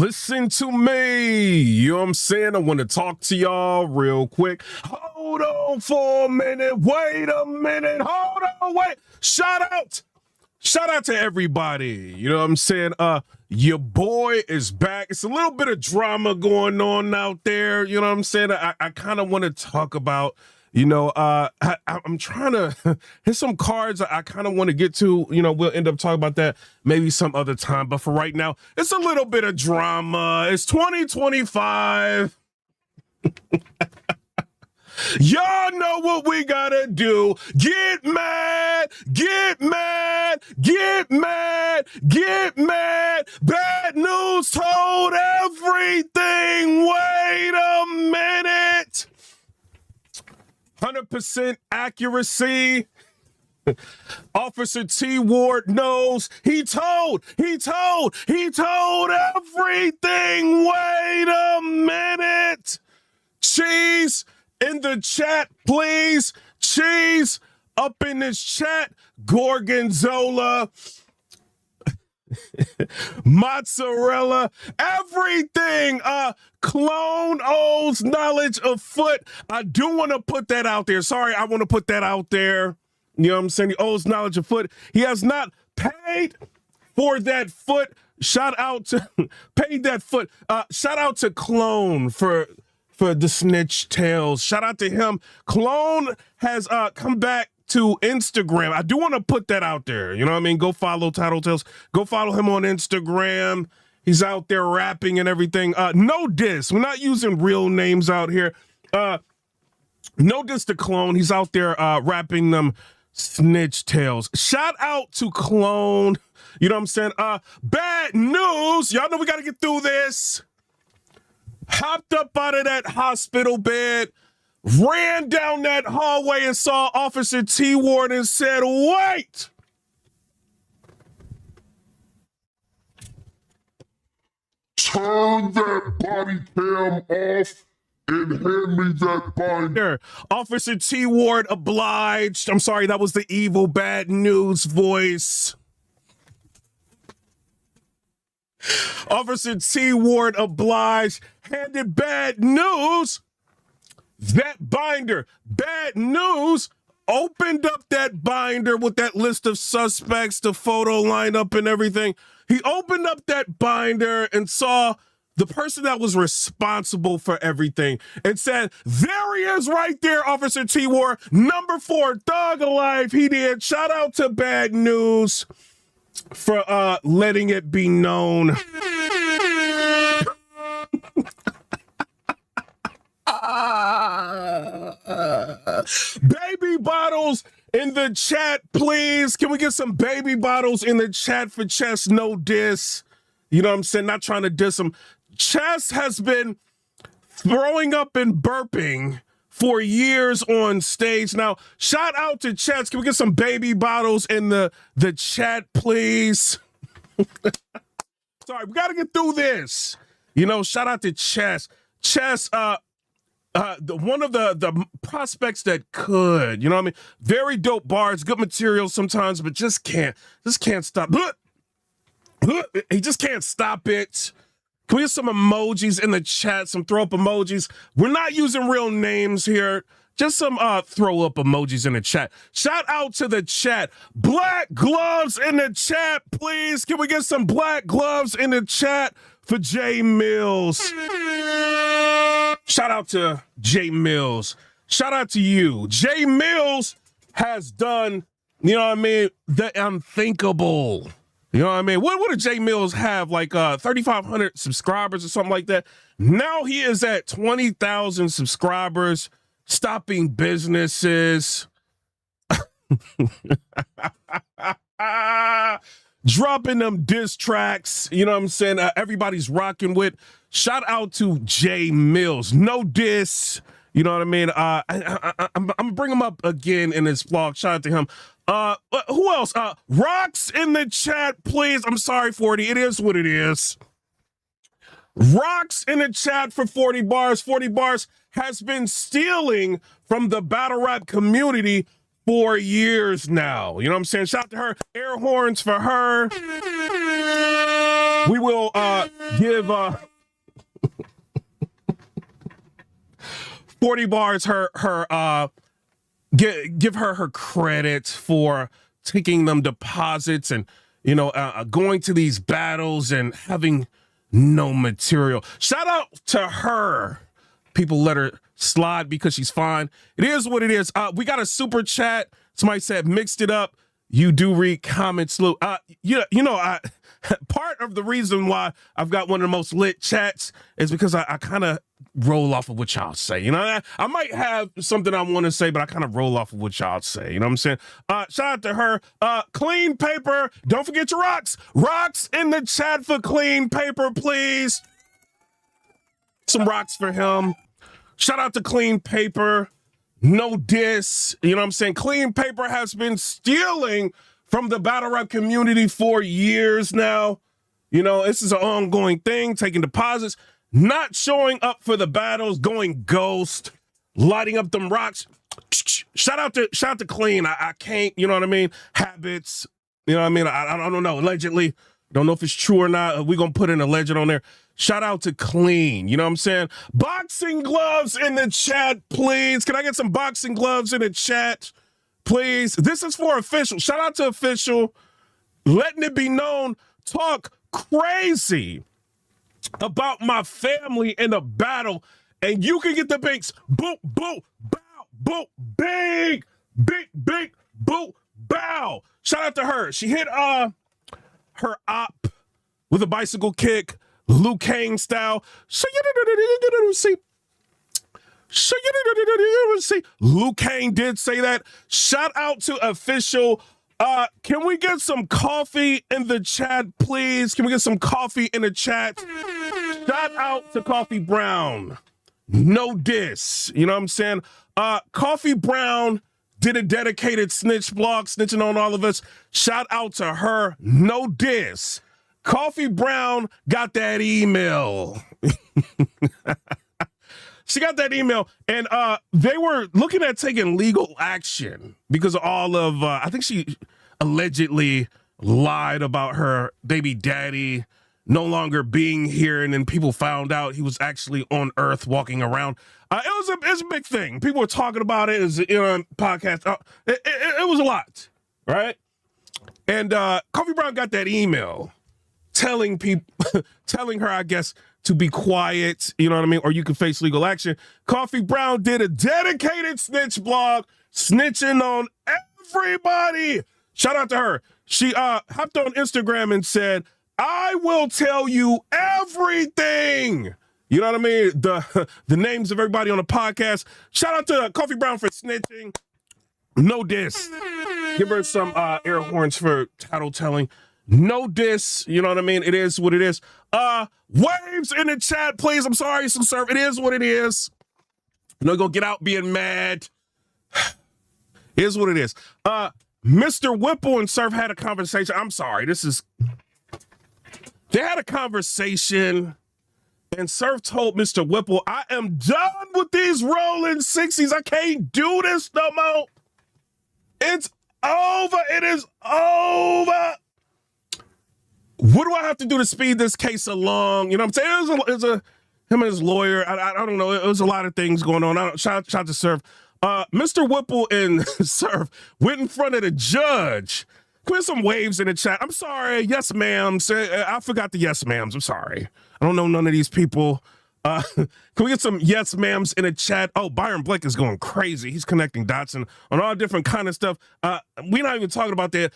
Listen to me. You know what I'm saying? I want to talk to y'all real quick. Hold on for a minute. Wait a minute. Hold on. Wait. Shout out to everybody. You know what I'm saying? Your boy is back. It's a little bit of drama going on out there. You know what I'm saying? I kind of want to talk about, you know, I'm trying to hit some cards I kind of want to get to. You know, we'll end up talking about that maybe some other time. But for right now, it's a little bit of drama. It's 2025. Y'all know what we gotta do. Get mad, get mad, get mad, get mad. Bad news told everything. Wait a minute. 100% accuracy. Officer T. Ward knows. He told everything. Wait a minute. Cheese in the chat, please. Cheese up in this chat. Gorgonzola. Mozzarella, everything. Clone O's knowledge of foot. I do want to put that out there. Sorry, I want to put that out there. You know what I'm saying? O's knowledge of foot. He has not paid for that foot. Shout out to paid that foot. Shout out to Clone for the snitch tales. Shout out to him. Clone has come back to Instagram. I do want to put that out there. You know what I mean? Go follow Title Tales. Go follow him on Instagram. He's out there rapping and everything. No diss. We're not using real names out here. No diss to Clone. He's out there rapping them snitch tales. Shout out to Clone. You know what I'm saying? Bad news. Y'all know we got to get through this. Hopped up out of that hospital bed, ran down that hallway and saw Officer T. Ward and said, wait! Turn that body cam off and hand me that binder. Officer T. Ward obliged. I'm sorry, that was the evil bad news voice. Officer T. Ward obliged, handed bad news. That binder, bad news, opened up that binder with that list of suspects, the photo lineup and everything. He opened up that binder and saw the person that was responsible for everything and said, there he is right there, Officer T. Ward, number 4, thug alive. He did. Shout out to Bad News for letting it be known. Baby bottles in the chat, please. Can we get some baby bottles in the chat for Chess? No diss. You know what I'm saying? Not trying to diss him. Chess has been throwing up and burping for years on stage. Now, shout out to Chess. Can we get some baby bottles in the chat, please? Sorry, we got to get through this. You know, shout out to Chess. Chess, one of the prospects that could, you know what I mean? Very dope bars, good material sometimes, but just can't stop. He just can't stop it. Can we get some emojis in the chat, some throw up emojis? We're not using real names here. Just some throw up emojis in the chat. Shout out to the chat. Black gloves in the chat, please. Can we get some black gloves in the chat for JAE MILLZ? Shout out to JAE MILLZ. Shout out to you. JAE MILLZ has done, you know what I mean, the unthinkable. You know what I mean? What did JAE MILLZ have? Like 3,500 subscribers or something like that. Now he is at 20,000 subscribers, stopping businesses. Dropping them diss tracks, you know what I'm saying? Everybody's rocking with. Shout out to JAE MILLZ. No diss, you know what I mean? I'm gonna bring him up again in this vlog. Shout out to him. Who else? Rocks in the chat, please. I'm sorry, 40. It is what it is. Rocks in the chat for 40 bars. 40 bars has been stealing from the battle rap community for years now. You know what I'm saying? Shout out to her. Air horns for her. We will give 40 bars give her credit for taking them deposits and going to these battles and having no material. Shout out to her. People let her slide because she's fine. It is what it is. We got a super chat. Somebody said, mixed it up. You do read comments, Lou. Part of the reason why I've got one of the most lit chats is because I kind of roll off of what y'all say. I might have something I want to say, but I kind of roll off of what y'all say. You know what I'm saying? Shout out to her. Clean paper. Don't forget your rocks. Rocks in the chat for clean paper, please. Some rocks for him. Shout out to Clean Paper. No diss. You know what I'm saying? Clean Paper has been stealing from the battle rap community for years now. This is an ongoing thing, taking deposits, not showing up for the battles, going ghost, lighting up them rocks. Shout out to Clean. I can't, you know what I mean? Habits, you know what I mean? I don't know. Allegedly, don't know if it's true or not. We're going to put an alleged on there. Shout out to Clean. You know what I'm saying? Boxing gloves in the chat, please. Can I get some boxing gloves in the chat, please? This is for Official. Shout out to Official. Letting it be known, talk crazy about my family in a battle, and you can get the binks. Boop, boop, bow, boop, big, boop, bow. Shout out to her. She hit her op with a bicycle kick. Liu Kang style. See. Liu Kang did say that. Shout out to Official. Can we get some coffee in the chat, please? Can we get some coffee in the chat? Shout out to Coffee Brown. No diss. You know what I'm saying? Coffee Brown did a dedicated snitch blog, snitching on all of us. Shout out to her. No diss. Coffee Brown got that email. She got that email, and they were looking at taking legal action because of all of, I think she allegedly lied about her baby daddy no longer being here, and then people found out he was actually on Earth walking around. It was a big thing. People were talking about it. It was podcast. It was a lot, right? And Coffee Brown got that email telling her, I guess, to be quiet, you know what I mean? Or you can face legal action. Coffee Brown did a dedicated snitch blog, snitching on everybody. Shout out to her. She hopped on Instagram and said, I will tell you everything. You know what I mean? The names of everybody on the podcast. Shout out to Coffee Brown for snitching. No diss. Give her some air horns for tattletelling. No diss, you know what I mean? It is what it is. Waves in the chat, please. I'm sorry, some serve. It is what it is. I'm not gonna get out being mad. It is what it is. Mr. Whipple and Surf had a conversation. I'm sorry, they had a conversation, and Surf told Mr. Whipple, I am done with these rolling 60s. I can't do this no more. It's over. It is over. What do I have to do to speed this case along? You know what I'm saying? It was him and his lawyer. I don't know. It was a lot of things going on. Shout out to Surf. Mr. Whipple and Surf went in front of the judge. Put some waves in the chat. I'm sorry. Yes, ma'am. I forgot the yes, ma'ams. I'm sorry. I don't know none of these people. Can we get some yes, ma'ams in the chat? Oh, Byron Blake is going crazy. He's connecting dots and on all different kind of stuff. We're not even talking about that.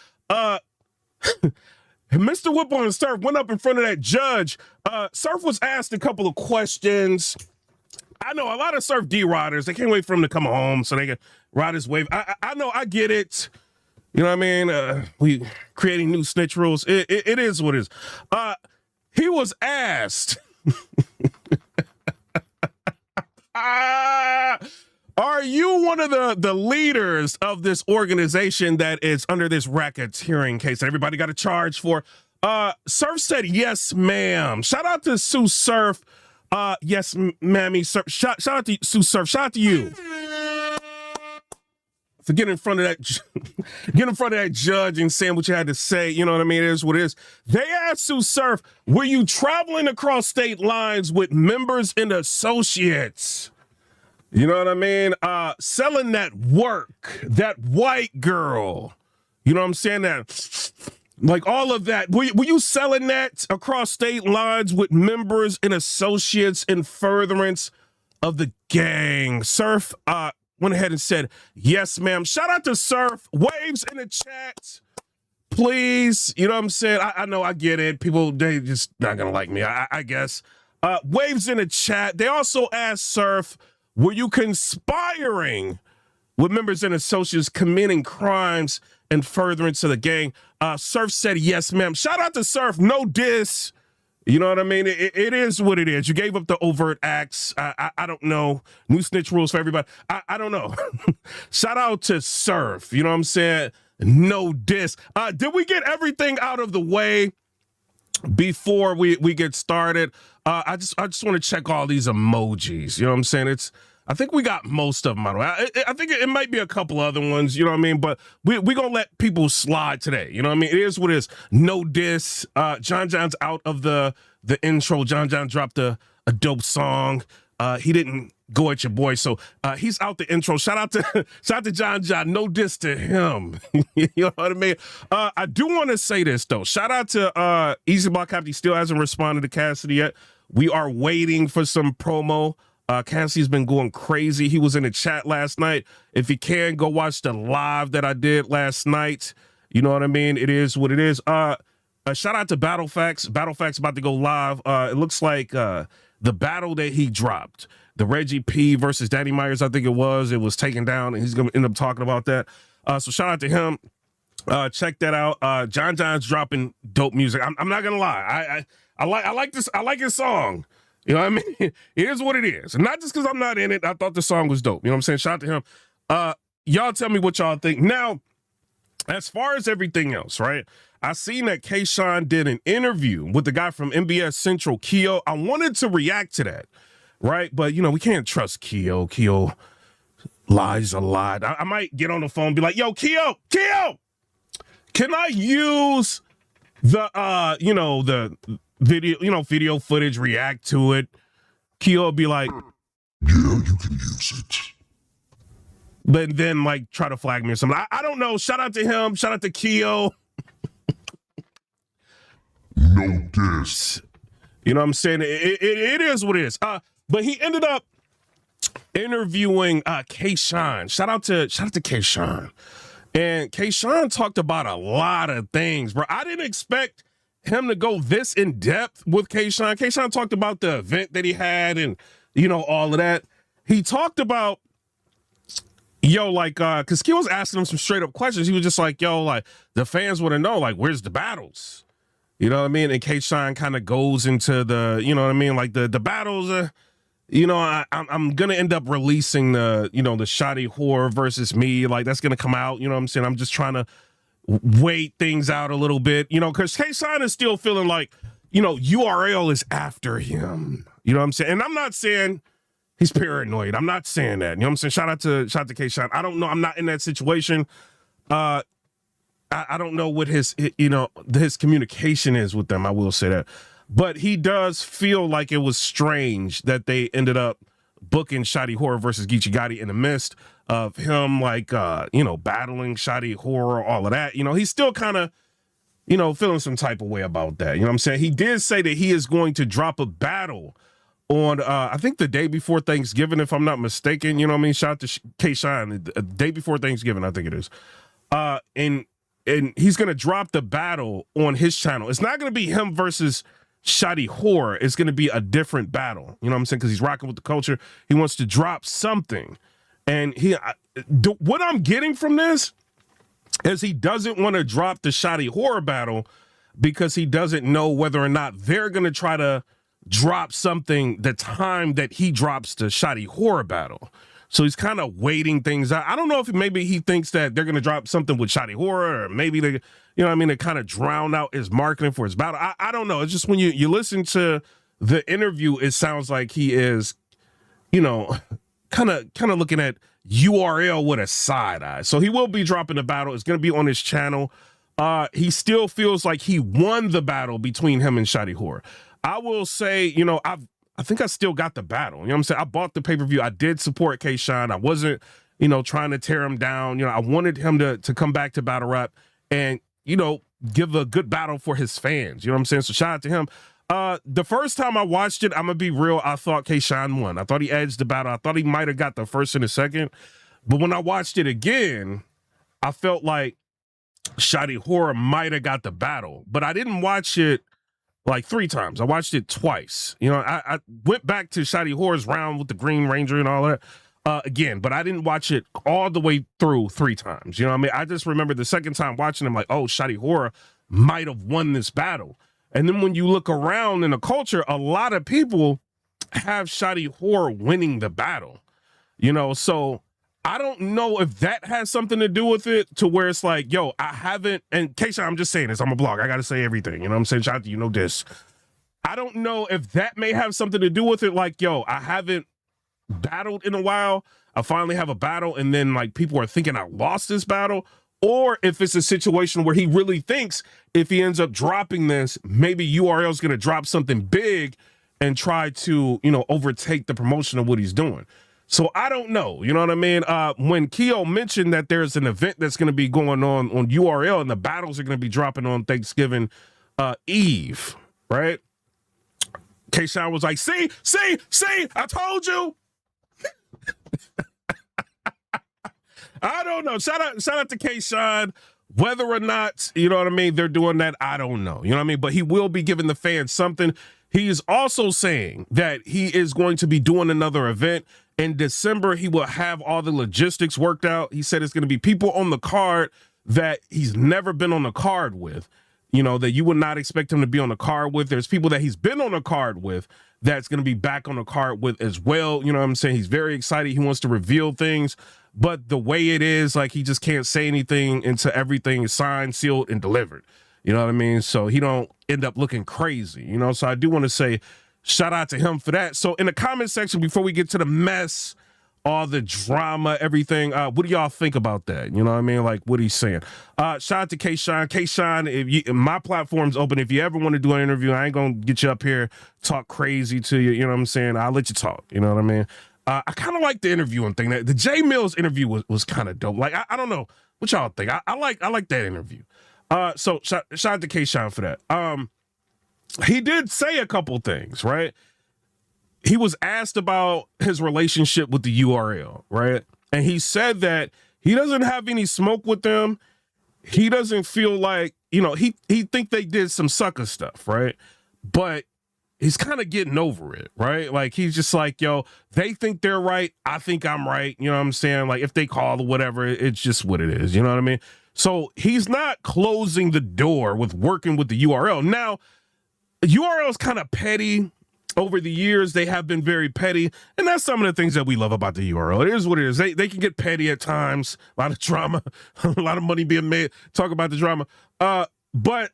Mr. Whipple and Surf went up in front of that judge. Surf was asked a couple of questions. I know a lot of Surf D-riders, they can't wait for him to come home so they can ride his wave. I know, I get it. You know what I mean? We creating new snitch rules. It is what it is. He was asked, are you one of the leaders of this organization that is under this racketeering case that everybody got a charge for? Surf said, yes, ma'am. Shout out to Sue Surf. Yes, mammy. Surf. Shout out to Sue Surf. Shout out to you. for getting in front of that, get in front of that judge and saying what you had to say. You know what I mean? It is what it is. They asked Sue Surf, were you traveling across state lines with members and associates? You know what I mean? Selling that work, that white girl. You know what I'm saying? That, like all of that. Were you selling that across state lines with members and associates in furtherance of the gang? Surf went ahead and said, yes, ma'am. Shout out to Surf. Waves in the chat, please. You know what I'm saying? I know, I get it. People, they just not going to like me, I guess. Waves in the chat. They also asked Surf, were you conspiring with members and associates committing crimes in furtherance of the gang? Surf said, yes, ma'am. Shout out to Surf. No diss. You know what I mean? It is what it is. You gave up the overt acts. I don't know. New snitch rules for everybody. I don't know. Shout out to Surf. You know what I'm saying? No diss. Did we get everything out of the way before we get started? I just want to check all these emojis. You know what I'm saying? I think we got most of them out of the way. I think it might be a couple other ones, you know what I mean? But we going to let people slide today. You know what I mean? It is what it is. No diss. John John's out of the intro. John John dropped a dope song. He didn't go at your boy, so he's out the intro. Shout out to John John. No diss to him. You know what I mean? I do want to say this, though. Shout out to Easy Block Captain. He still hasn't responded to Cassidy yet. We are waiting for some promo. Cassie's been going crazy. He was in the chat last night. If you can, go watch the live that I did last night. You know what I mean? It is what it is. Shout out to BattleFacts. BattleFacts about to go live. It looks like the battle that he dropped, the Reggie P versus Danny Myers, I think it was taken down, and he's going to end up talking about that. So shout out to him. Check that out. John John's dropping dope music. I'm not going to lie. I like this. I like his song. You know what I mean? It is what it is. And not just because I'm not in it. I thought the song was dope. You know what I'm saying? Shout out to him. Y'all tell me what y'all think. Now, as far as everything else, right? I seen that K-Shine did an interview with the guy from MBS Central, Keo. I wanted to react to that, right? But, you know, we can't trust Keo. Keo lies a lot. I might get on the phone and be like, yo, Keo, can I use the, the video footage, react to it? Keo will be like, yeah, you can use it. But then, like, try to flag me or something. I don't know. Shout out to him. Shout out to Keo. No diss. You know what I'm saying? It is what it is. But he ended up interviewing K-Shine. Shout out to K-Shine. And K-Shine talked about a lot of things, bro. I didn't expect him to go this in depth with K-Shine. K-Shine talked about the event that he had and, you know, all of that. He talked about, because Q was asking him some straight up questions. He was just like, like, the fans want to know, like, where's the battles? You know what I mean? And K-Shine kind of goes into the, you know what I mean? Like the battles, I'm going to end up releasing the, the Shotty Horror versus me. Like, that's going to come out. You know what I'm saying? I'm just trying to wait things out a little bit, because K-Shine is still feeling like, URL is after him. You know what I'm saying? And I'm not saying he's paranoid. I'm not saying that. You know what I'm saying? Shout out to K-Shine. I don't know. I'm not in that situation. I don't know what his communication is with them. I will say that. But he does feel like it was strange that they ended up booking Shotty Horror versus Geechee Gotti in the midst of him, battling Shotty Horror, all of that. He's still kind of, feeling some type of way about that. You know what I'm saying? He did say that he is going to drop a battle on, I think the day before Thanksgiving, if I'm not mistaken. You know what I mean? Shout out to K-Shine. The day before Thanksgiving, I think it is. And he's going to drop the battle on his channel. It's not going to be him versus Shotty Horror. It's going to be a different battle. You know what I'm saying? Because he's rocking with the culture. He wants to drop something. And what I'm getting from this is he doesn't want to drop the Shotty Horror battle because he doesn't know whether or not they're going to try to drop something the time that he drops the Shotty Horror battle. So he's kind of waiting things out. I don't know if maybe he thinks that they're going to drop something with Shotty Horror, or maybe they, to kind of drown out his marketing for his battle. I don't know. It's just when you listen to the interview, it sounds like he is, kind of looking at URL with a side eye. So he will be dropping the battle. It's going to be on his channel. He still feels like he won the battle between him and Shotty Horror. I will say, you know, I think I still got the battle. You know what I'm saying? I bought the pay-per-view. I did support K-Shine. I wasn't, you know, trying to tear him down. You know, I wanted him to come back to battle rap and, you know, give a good battle for his fans. You know what I'm saying? So shout out to him. The first time I watched it, I'm gonna be real, I thought K-Shine won. I thought he edged the battle. I thought he might have got the first and the second. But when I watched it again, I felt like Shotty Horror might have got the battle. But I didn't watch it like 3 times. I watched it twice. You know, I went back to Shotty Horror's round with the Green Ranger and all that again, but I didn't watch it all the way through 3 times. You know what I mean? I just remember the second time watching him like, oh, Shotty Horror might have won this battle. And then when you look around in the culture, a lot of people have Shotty Horror winning the battle, you know? So I don't know if that has something to do with it to where it's like, yo, I haven't, and Keisha, I'm just saying this, I'm a blog, I got to say everything, you know what I'm saying? Shout out to you, know this. I don't know if that may have something to do with it. Like, yo, I haven't battled in a while. I finally have a battle. And then like people are thinking I lost this battle. Or if it's a situation where he really thinks if he ends up dropping this, maybe URL is going to drop something big and try to, you know, overtake the promotion of what he's doing. So I don't know. You know what I mean? When Keo mentioned that there's an event that's going to be going on URL and the battles are going to be dropping on Thanksgiving Eve, right? K-Shine was like, see, I told you. I don't know. Shout out to K-Shine. Whether or not, you know what I mean, they're doing that, I don't know. You know what I mean? But he will be giving the fans something. He is also saying that he is going to be doing another event. In December, he will have all the logistics worked out. He said it's going to be people on the card that he's never been on the card with, you know, that you would not expect him to be on the card with. There's people that he's been on the card with that's going to be back on the card with as well. You know what I'm saying? He's very excited. He wants to reveal things. But the way it is, like, he just can't say anything until everything is signed, sealed, and delivered. You know what I mean? So he don't end up looking crazy, you know? So I do want to say shout out to him for that. So in the comment section, before we get to the mess, all the drama, everything, what do y'all think about that? You know what I mean? Like what he's saying. Shout out to K-Shine. K-Shine, if my platform's open. If you ever want to do an interview, I ain't going to get you up here, talk crazy to you. You know what I'm saying? I'll let you talk. You know what I mean? I kind of like the interviewing thing. The JAE MILLZ interview was kind of dope. Like, I don't know what y'all think. I like that interview. So shout out to K-Shine for that. He did say a couple things, right? He was asked about his relationship with the URL, right? And he said that he doesn't have any smoke with them. He doesn't feel like, you know, he think they did some sucker stuff, right? But he's kind of getting over it, right? Like, he's just like, yo, they think they're right. I think I'm right. You know what I'm saying? Like, if they call or whatever, it's just what it is. You know what I mean? So he's not closing the door with working with the URL. Now, URL is kind of petty. Over the years, they have been very petty. And that's some of the things that we love about the URL. It is what it is. They can get petty at times. A lot of drama, a lot of money being made. Talk about the drama. But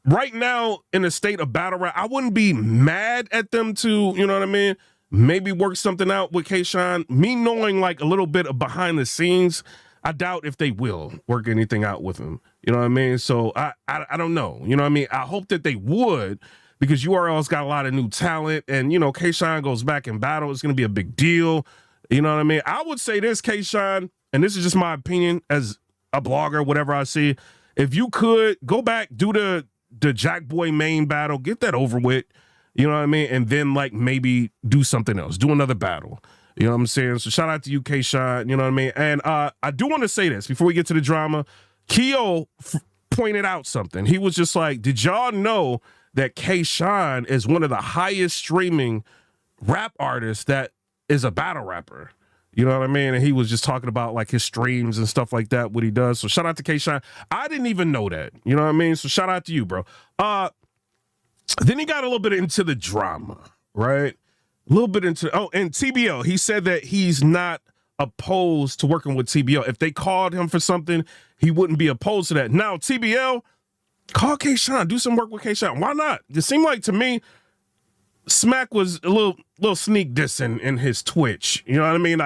right now, in the state of battle rap, I wouldn't be mad at them to, you know what I mean, maybe work something out with K-Shine. Me knowing like a little bit of behind the scenes, I doubt if they will work anything out with him. You know what I mean? So I don't know. You know what I mean? I hope that they would, because URL's got a lot of new talent, and, you know, K-Shine goes back in battle. It's going to be a big deal. You know what I mean? I would say this, K-Shine, and this is just my opinion as a blogger, whatever I see. If you could go back, do the Jack Boy main battle, get that over with, you know what I mean? And then like maybe do something else, do another battle. You know what I'm saying? So shout out to you, K-Shine, you know what I mean? And I do want to say this before we get to the drama. Keo pointed out something. He was just like, did y'all know that K-Shine is one of the highest streaming rap artists that is a battle rapper? You know what I mean? And he was just talking about like his streams and stuff like that, what he does. So shout out to K-Shine. I didn't even know that. You know what I mean? So shout out to you, bro. Then he got a little bit into the drama, right? A little bit into, and TBL, he said that he's not opposed to working with TBL. If they called him for something, he wouldn't be opposed to that. Now, TBL, call K-Shine, do some work with K-Shine. Why not? It seemed like to me, Smack was a little sneak dissing in his Twitch. You know what I mean?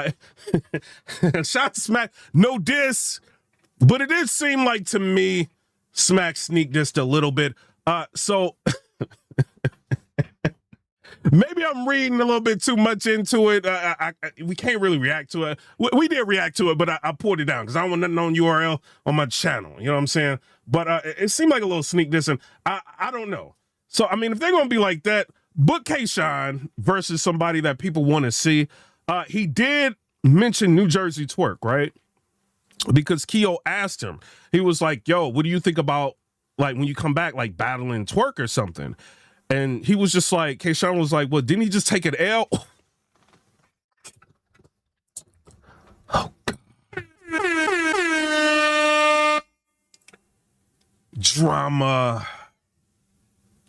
Shout out to Smack. No diss, but it did seem like to me Smack sneak dissed a little bit. So maybe I'm reading a little bit too much into it. We can't really react to it. We did react to it, but I pulled it down because I don't want nothing on URL on my channel. You know what I'm saying? But it seemed like a little sneak dissing. I don't know. So, I mean, if they're going to be like that, book K-Shine versus somebody that people want to see. He did mention New Jersey Twerk, right? Because Keo asked him. He was like, yo, what do you think about, like, when you come back, like, battling Twerk or something? And he was just like, K-Shine was like, well, didn't he just take an L? Oh, God.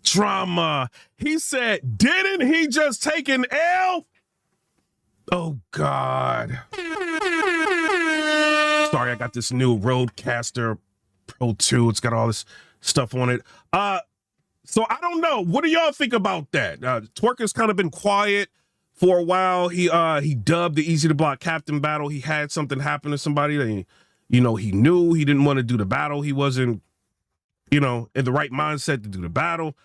Drama. He said, didn't he just take an L? Oh, God. Sorry, I got this new Rodecaster Pro 2. It's got all this stuff on it. So I don't know. What do y'all think about that? Twerk has kind of been quiet for a while. He dubbed the Easy to Block Captain battle. He had something happen to somebody that he knew he didn't want to do the battle. He wasn't, in the right mindset to do the battle.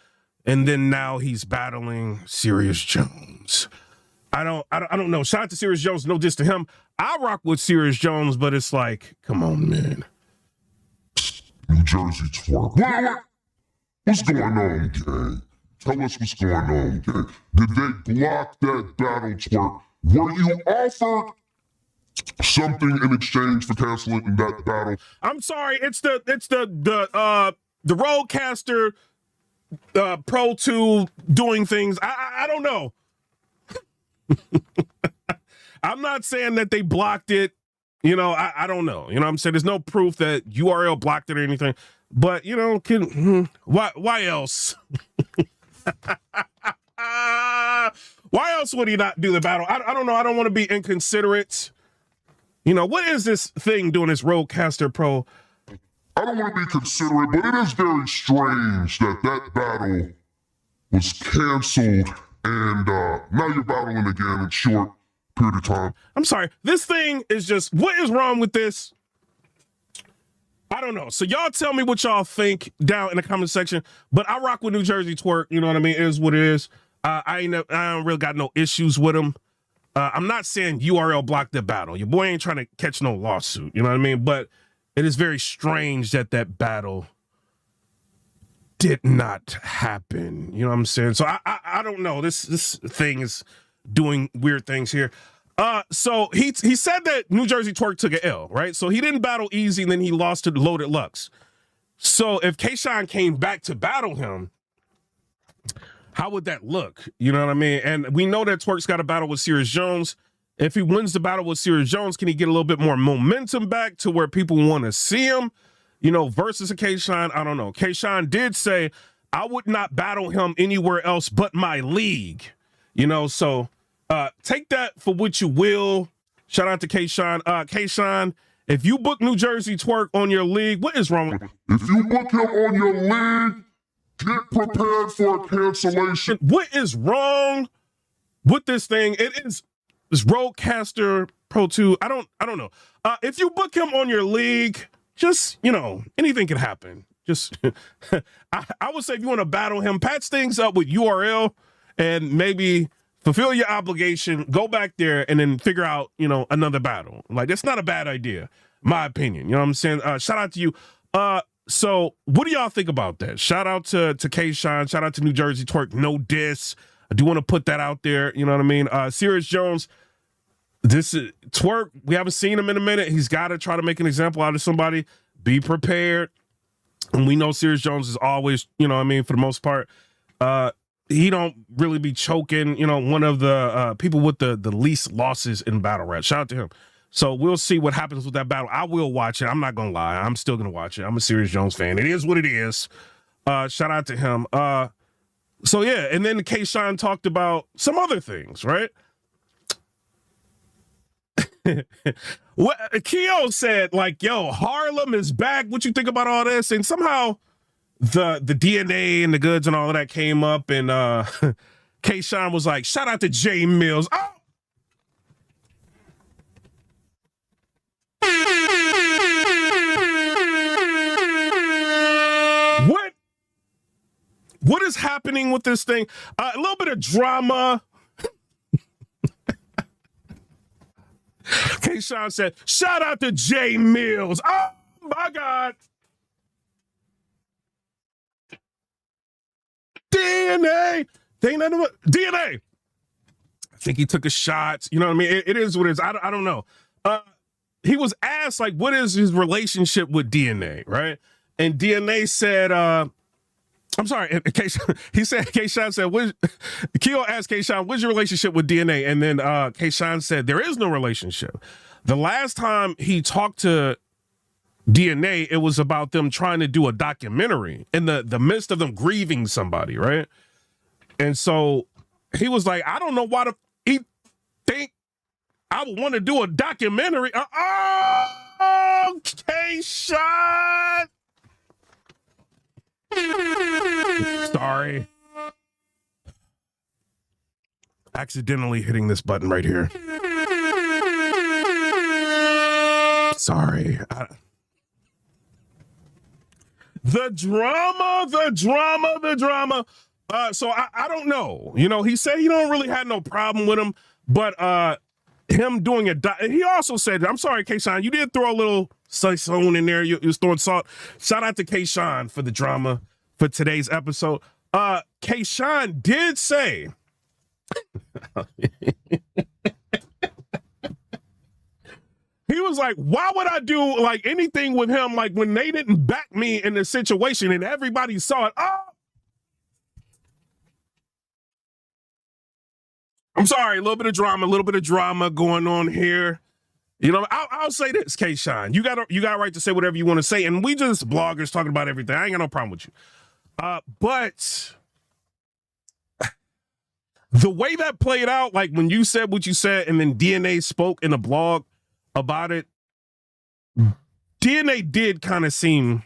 And then now he's battling Serious Jones. I don't know. Shout out to Serious Jones. No diss to him. I rock with Serious Jones, but it's like, come on, man. New Jersey Twerk. What? What's going on, gang? Tell us what's going on, gang. Did they block that battle, Twerk? Were you offered something in exchange for canceling that battle? I'm sorry. It's the Rodecaster Pro 2 doing things. I don't know. I'm not saying that they blocked it. I don't know. You know what I'm saying? There's no proof that URL blocked it or anything. But, why else? Why else would he not do the battle? I don't know. I don't want to be inconsiderate. What is this thing doing this Rodecaster Pro? I don't want to be considerate, but it is very strange that battle was canceled and now you're battling again in short period of time. I'm sorry. This thing is just, what is wrong with this? I don't know. So y'all tell me what y'all think down in the comment section. But I rock with New Jersey Twerk. You know what I mean? It is what it is. I don't really got no issues with him. I'm not saying URL blocked the battle. Your boy ain't trying to catch no lawsuit. You know what I mean? But it is very strange that battle did not happen. You know what I'm saying? So I don't know. This thing is doing weird things here. So he said that New Jersey Twerk took an L, right? So he didn't battle Easy, and then he lost to Loaded Lux. So if K-Shine came back to battle him, how would that look? You know what I mean? And we know that Twerk's got a battle with Serious Jones. If he wins the battle with Serious Jones, can he get a little bit more momentum back to where people want to see him? Versus a K-Shine, I don't know. K-Shine did say, I would not battle him anywhere else but my league. So take that for what you will. Shout out to K-Shine. K-Shine, if you book New Jersey Twerk on your league, what is wrong with you? If you book him on your league, get prepared for a cancellation. What is wrong with this thing? It is this Rodecaster Pro 2. I don't know. If you book him on your league, just, anything can happen. Just, I would say if you want to battle him, patch things up with URL and maybe fulfill your obligation, go back there and then figure out, another battle. Like, that's not a bad idea, my opinion. You know what I'm saying? Shout out to you. So what do y'all think about that? Shout out to K-Shine. Shout out to New Jersey Twerk. No diss. I do want to put that out there. You know what I mean? Serious Jones, this is Twerk. We haven't seen him in a minute. He's got to try to make an example out of somebody. Be prepared. And we know Serious Jones is always, for the most part, he don't really be choking, one of the people with the least losses in battle rap. Shout out to him. So we'll see what happens with that battle. I will watch it. I'm not going to lie. I'm still going to watch it. I'm a Serious Jones fan. It is what it is. Shout out to him. So, yeah. And then K-Shine talked about some other things, right? What Keo said, like, yo, Harlem is back. What you think about all this? And somehow the DNA and the goods and all of that came up, and K-Shine was like, shout out to JAE MILLZ. Oh! What is happening with this thing? A little bit of drama. K-Shine said, shout out to JAE MILLZ. Oh my God. DNA. They ain't nothing but DNA. I think he took a shot. You know what I mean? It is what it is. I don't know. He was asked, like, what is his relationship with DNA, right? And DNA said, I'm sorry, he said, K-Shine said, Keo asked K-Shine, what's your relationship with DNA? And then K-Shine said, there is no relationship. The last time he talked to DNA, it was about them trying to do a documentary in the midst of them grieving somebody, right? And so he was like, I don't know why he think I would want to do a documentary. Oh, K-Shine. Sorry. Accidentally hitting this button right here. Sorry. The drama. So I don't know. You know, he said he don't really have no problem with him, but him doing he also said, I'm sorry, K-Shine, you did throw a little sazon in there. You was throwing salt. Shout out to K-Shine for the drama for today's episode. K-Shine did say he was like, why would I do like anything with him? Like when they didn't back me in the situation and everybody saw it. Oh, I'm sorry, a little bit of drama going on here. You know, I'll say this, K-Shine. You got a right to say whatever you want to say, and we just bloggers talking about everything. I ain't got no problem with you. But the way that played out, like when you said what you said, and then DNA spoke in a blog about it, DNA did kind of seem.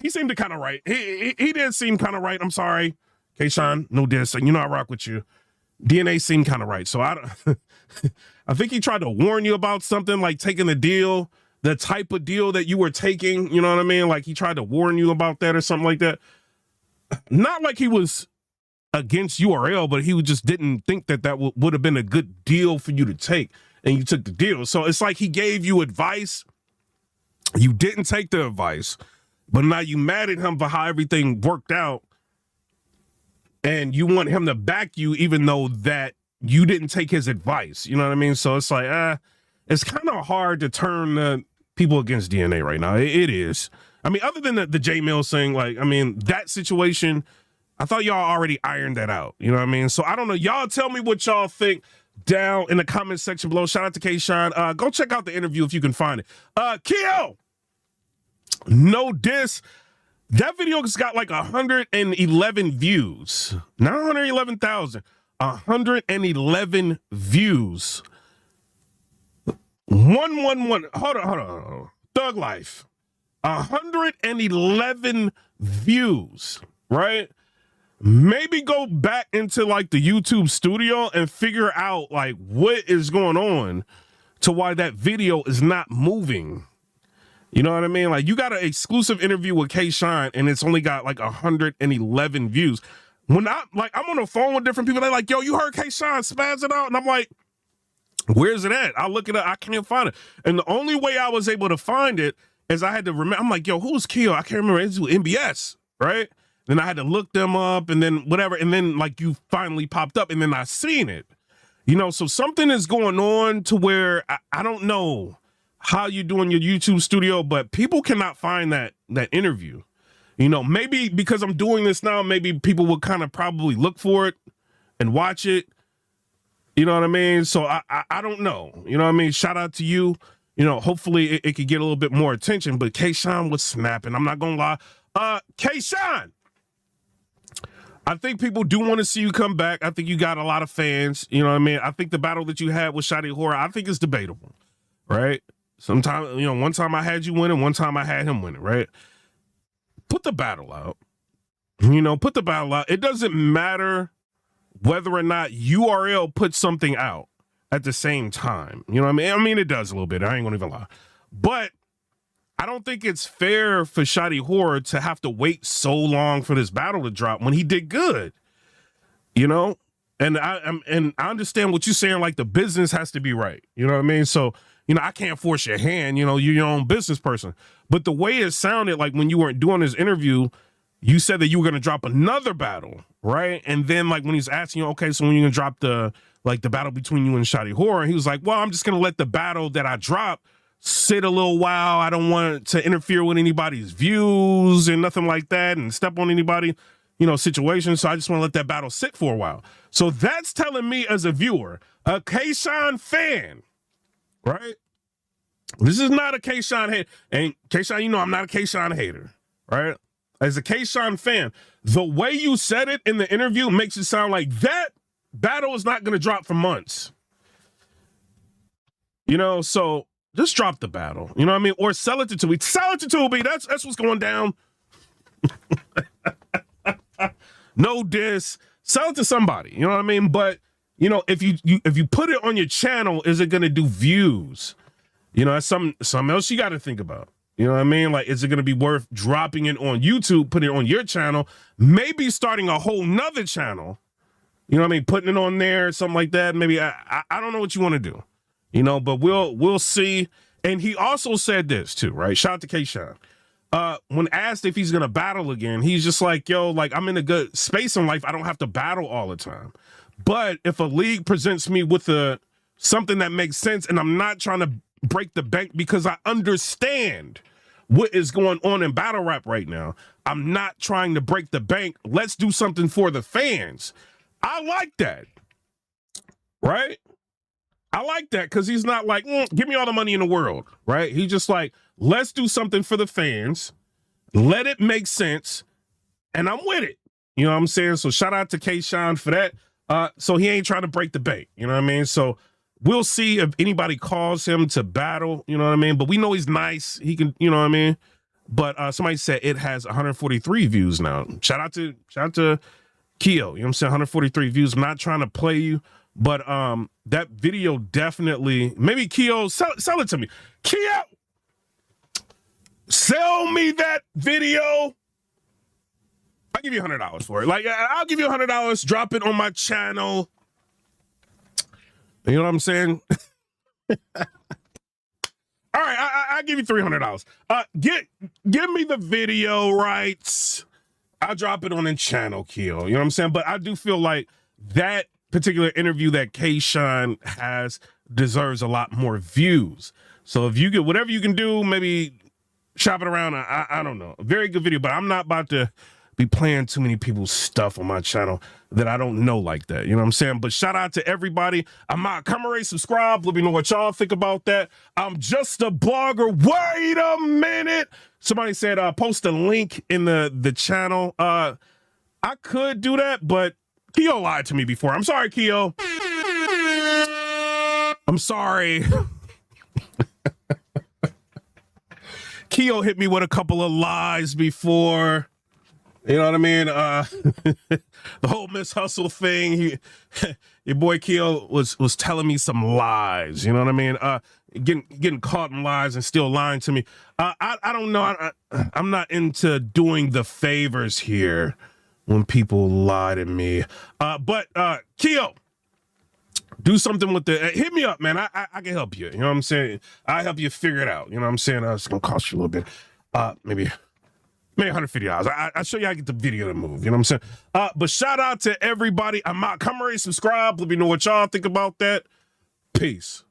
He seemed to kind of right. He did seem kind of right. I'm sorry, K-Shine. No diss. You know I rock with you. DNA seemed kind of right. So I think he tried to warn you about something, like taking a deal, the type of deal that you were taking. You know what I mean? Like he tried to warn you about that or something like that. Not like he was against URL, but he just didn't think that would have been a good deal for you to take, and you took the deal. So it's like he gave you advice. You didn't take the advice, but now you mad at him for how everything worked out. And you want him to back you even though that you didn't take his advice. You know what I mean? So it's like, it's kind of hard to turn people against DNA right now. It is. I mean, other than the JAE MILLZ thing, like, I mean, that situation, I thought y'all already ironed that out. You know what I mean? So I don't know. Y'all tell me what y'all think down in the comment section below. Shout out to K-Shine. Go check out the interview if you can find it. Keo, no diss. That video's got like 111 views. Not 111,000. 111 views. 111. Hold on. Thug Life. 111 views, right? Maybe go back into like the YouTube studio and figure out like what is going on to why that video is not moving. You know what I mean? Like you got an exclusive interview with K-Shine and it's only got like 111 views. When I'm on the phone with different people, they're like, yo, you heard K-Shine spaz it out? And I'm like, where's it at? I look it up, I can't find it. And the only way I was able to find it is I had to remember, I'm like, yo, who's Keo? I can't remember. It's MBS, right? Then I had to look them up and then whatever. And then like you finally popped up and then I seen it. You know, so something is going on to where I don't know how you do in your YouTube studio, but people cannot find that interview. You know, maybe because I'm doing this now, maybe people will kind of probably look for it and watch it. You know what I mean? So I don't know. You know what I mean? Shout out to you. You know, hopefully it could get a little bit more attention, but K-Shine was snapping. I'm not going to lie. K-Shine, I think people do want to see you come back. I think you got a lot of fans. You know what I mean? I think the battle that you had with Shadi Horror, I think it's debatable, right? Sometimes, you know, one time I had you winning, one time I had him winning, right? Put the battle out. You know, put the battle out. It doesn't matter whether or not URL puts something out at the same time. You know what I mean? I mean, it does a little bit. I ain't gonna even lie. But I don't think it's fair for Shotty Horror to have to wait so long for this battle to drop when he did good. You know? And I understand what you're saying, like the business has to be right. You know what I mean? So, you know, I can't force your hand, you know, you're your own business person. But the way it sounded like when you weren't doing this interview, you said that you were going to drop another battle, right? And then like when he's asking you, okay, so when you're going to drop the battle between you and Shotty Horror, he was like, well, I'm just going to let the battle that I dropped sit a little while. I don't want to interfere with anybody's views and nothing like that and step on anybody, you know, situation. So I just want to let that battle sit for a while. So that's telling me as a viewer, a K-Shine fan, right? This is not a K-Shine hate. And K-Shine, you know, I'm not a K-Shine hater, right? As a K-Shine fan, the way you said it in the interview makes it sound like that battle is not going to drop for months. You know, so just drop the battle. You know what I mean? Or sell it to Tubi. Sell it to Tubi. That's what's going down. No diss. Sell it to somebody. You know what I mean? But, you know, if you put it on your channel, is it going to do views? You know, that's something else you got to think about. You know what I mean? Like, is it going to be worth dropping it on YouTube, putting it on your channel, maybe starting a whole nother channel? You know what I mean? Putting it on there, something like that. Maybe I don't know what you want to do, you know, but we'll see. And he also said this too, right? Shout out to K-Shine. When asked if he's going to battle again, he's just like, yo, like I'm in a good space in life. I don't have to battle all the time. But if a league presents me with something that makes sense and I'm not trying to break the bank because I understand what is going on in battle rap right now. I'm not trying to break the bank. Let's do something for the fans. I like that, right? I like that because he's not like, give me all the money in the world, right? He's just like, let's do something for the fans. Let it make sense. And I'm with it. You know what I'm saying? So shout out to K-Shine for that. So he ain't trying to break the bank. You know what I mean? So we'll see if anybody calls him to battle, you know what I mean? But we know he's nice. He can, you know what I mean? But somebody said it has 143 views now. Shout out to Keo, you know what I'm saying? 143 views. I'm not trying to play you, but that video definitely, maybe Keo, sell it to me. Keo, sell me that video. I'll give you $100 for it. Like, I'll give you $100, drop it on my channel. You know what I'm saying? All right, I'll give you $300. Give me the video rights. I'll drop it on the channel, Keo. You know what I'm saying? But I do feel like that particular interview that K-Shine has deserves a lot more views. So if you get whatever you can do, maybe shop it around. I don't know. A very good video, but I'm not about to be playing too many people's stuff on my channel that I don't know like that. You know what I'm saying? But shout out to everybody. I'm out. Come and subscribe. Let me know what y'all think about that. I'm just a blogger. Wait a minute. Somebody said post a link in the channel. I could do that, but Keo lied to me before. I'm sorry, Keo. I'm sorry. Keo hit me with a couple of lies before. You know what I mean? The whole Miss Hustle thing. Your boy Keo was telling me some lies. You know what I mean? Getting caught in lies and still lying to me. I don't know. I'm not into doing the favors here when people lie to me. But Keo, do something with the. Hit me up, man. I can help you. You know what I'm saying? I help you figure it out. You know what I'm saying? It's gonna cost you a little bit. Maybe $150. I'll show you how to get the video to move. You know what I'm saying? But shout out to everybody. I'm out. Come ready, subscribe. Let me know what y'all think about that. Peace.